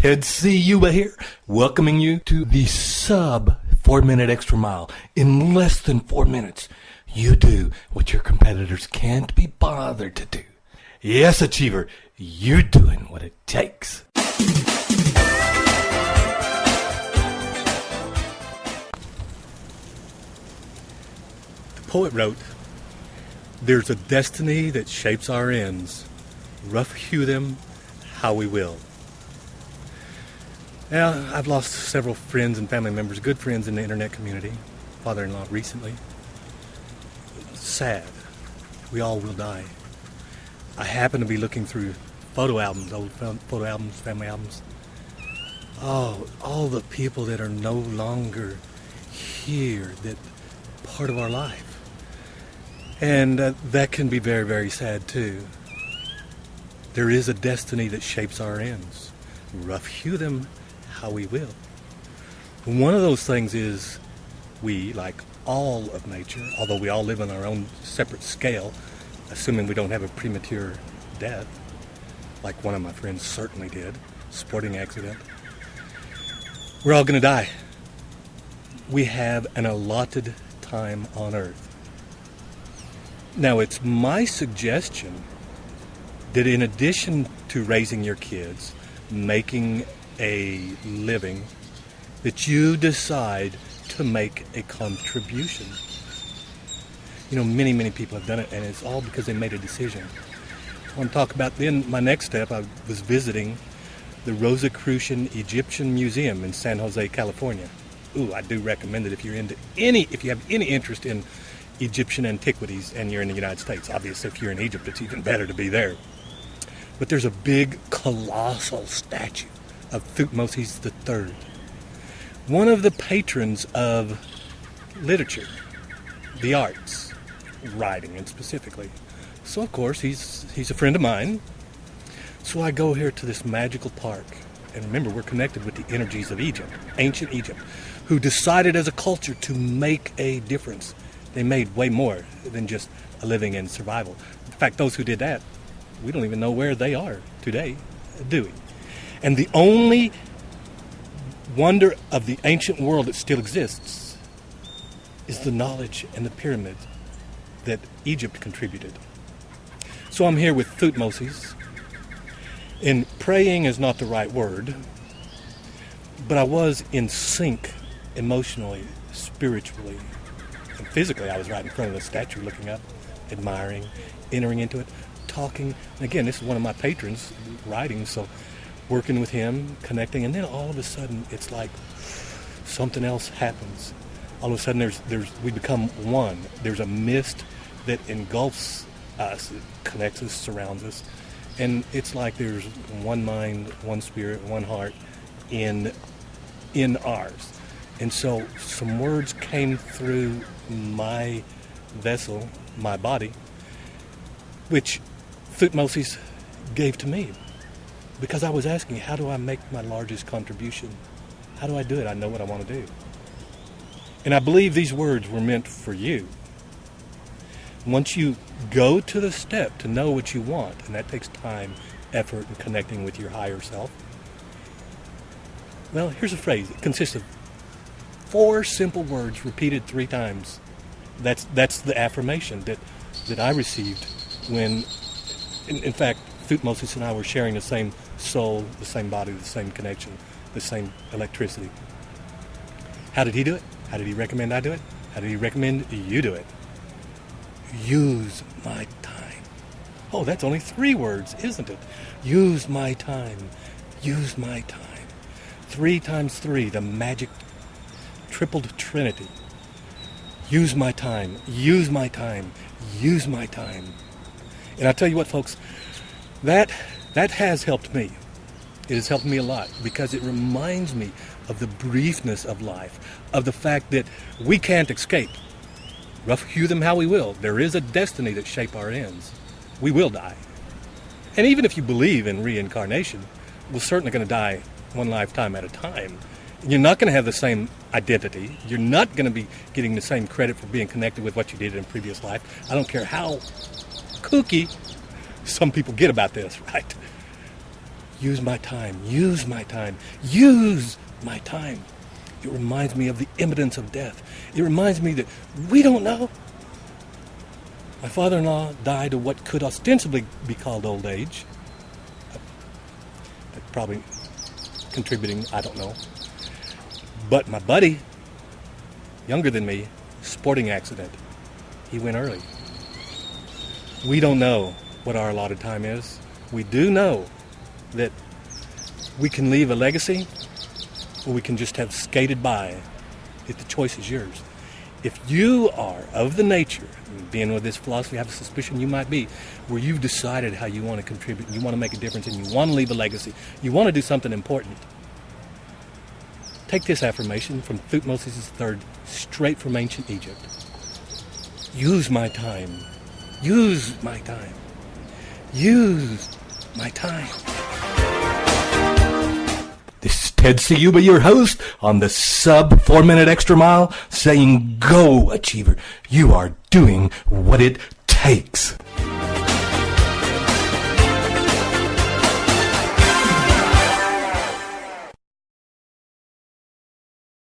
Ted C. Yuba here, welcoming you to the sub 4-minute extra mile. In less than 4 minutes, you do what your competitors can't be bothered to do. Yes, Achiever, you're doing what it takes. The poet wrote, "There's a destiny that shapes our ends. Rough hew them how we will." Now, I've lost several friends and family members, good friends in the internet community, father-in-law recently. Sad. We all will die. I happen to be looking through photo albums, old photo albums, family albums. Oh, all the people that are no longer here, that part of our life. And that can be very, very sad too. There is a destiny that shapes our ends. Rough hew them how we will. One of those things is we, like all of nature, although we all live on our own separate scale, assuming we don't have a premature death, like one of my friends certainly did, sporting accident, we're all going to die. We have an allotted time on Earth. Now, it's my suggestion that in addition to raising your kids, making a living, that you decide to make a contribution. You know, many people have done it, and it's all because they made a decision. I want to talk about then my next step. I was visiting the Rosicrucian Egyptian Museum in San Jose, California. Ooh, I do recommend it if you have any interest in Egyptian antiquities and you're in the United States. Obviously, if you're in Egypt, it's even better to be there. But there's a big, colossal statue of Thutmose III, one of the patrons of literature, the arts, writing and specifically. So of course he's a friend of mine. So I go here to this magical park, and remember, we're connected with the energies of Egypt, ancient Egypt, who decided as a culture to make a difference. They made way more than just a living and survival. In fact, those who did that, we don't even know where they are today, do we? And the only wonder of the ancient world that still exists is the knowledge and the pyramids that Egypt contributed. So I'm here with Thutmose, and praying is not the right word, but I was in sync emotionally, spiritually, and physically. I was right in front of the statue looking up, admiring, entering into it, talking. And again, this is one of my patrons writing, so working with him, connecting, and then all of a sudden it's like something else happens. All of a sudden we become one. There's a mist that engulfs us, it connects us, surrounds us, and it's like there's one mind, one spirit, one heart in ours. And so some words came through my vessel, my body, which Thutmose gave to me. Because I was asking, how do I make my largest contribution? How do I do it? I know what I want to do. And I believe these words were meant for you. Once you go to the step to know what you want, and that takes time, effort, and connecting with your higher self. Well, here's a phrase. It consists of 4 simple words repeated 3 times. That's the affirmation that I received when, in fact, Thutmose and I were sharing the same soul, the same body, the same connection, the same electricity. How did he do it? How did he recommend I do it? How did he recommend you do it? Use my time. Oh, that's only 3 words, isn't it? Use my time. Use my time. 3 times 3, the magic tripled trinity. Use my time. Use my time. Use my time. And I tell you what, folks, that has helped me. It has helped me a lot because it reminds me of the briefness of life, of the fact that we can't escape. Rough hew them how we will. There is a destiny that shape our ends. We will die. And even if you believe in reincarnation, we're certainly going to die one lifetime at a time. You're not going to have the same identity. You're not going to be getting the same credit for being connected with what you did in a previous life. I don't care how kooky some people get about this, right? Use my time. Use my time. Use my time. It reminds me of the imminence of death. It reminds me that we don't know. My father-in-law died of what could ostensibly be called old age. Probably contributing, I don't know. But my buddy, younger than me, sporting accident. He went early. We don't know what our allotted time is. We do know that we can leave a legacy or we can just have skated by. If the choice is yours. If you are of the nature, being with this philosophy, I have a suspicion you might be, where you've decided how you want to contribute, you want to make a difference, and you want to leave a legacy, you want to do something important, take this affirmation from Thutmose III, straight from ancient Egypt. Use my time. Use my time. Use my time. This is Ted Ciuba, your host on the sub 4 minute extra mile, saying go, achiever. You are doing what it takes.